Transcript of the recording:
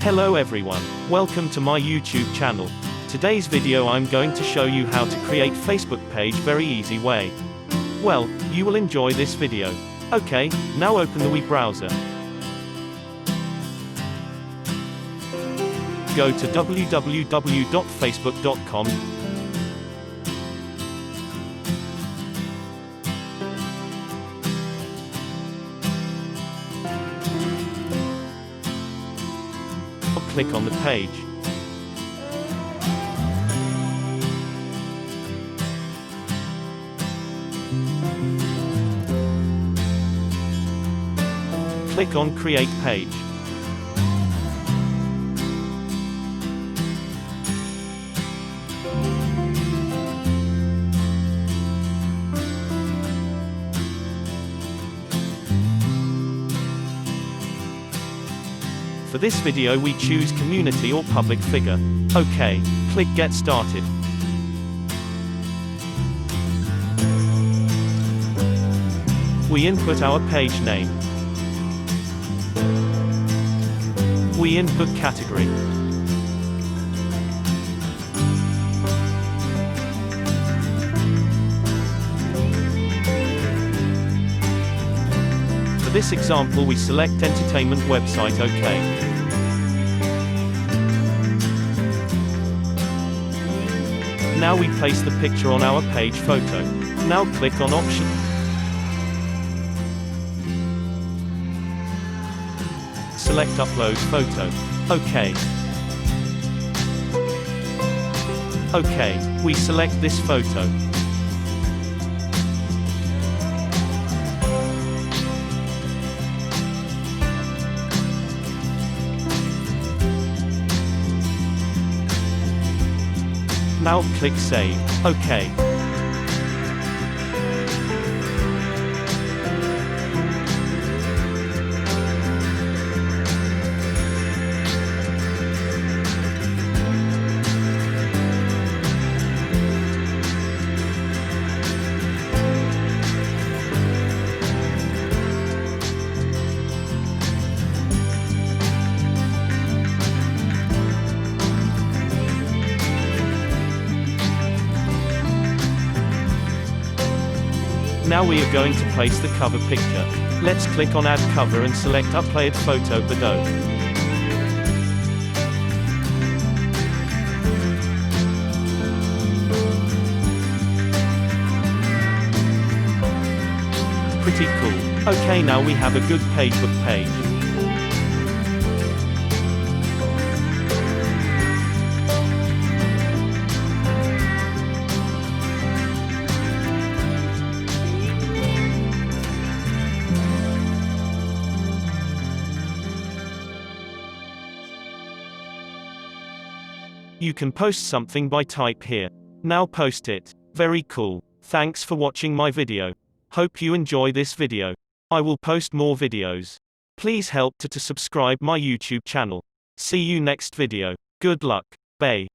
Hello everyone, welcome to my YouTube channel. Today's video I'm going to show you how to create Facebook page very easy way. Well, you will enjoy this video. Okay, now open the web browser. Go to www.facebook.com. Click on the page. Click on Create Page. For this video we choose community or public figure. Okay, click Get Started. We input our page name. We input category. For this example we select entertainment website. OK. Now we place the picture on our page photo. Now click on option. Select upload photo. OK. OK, we select this photo. Now click Save. OK. Now we are going to place the cover picture. Let's click on Add Cover and select Upload Photo Below. Pretty cool. Okay, now we have a good Facebook page. You can post something by type here. Now post it. Very cool. Thanks for watching my video. Hope you enjoy this video. I will post more videos. Please help to subscribe my YouTube channel. See you next video. Good luck. Bye.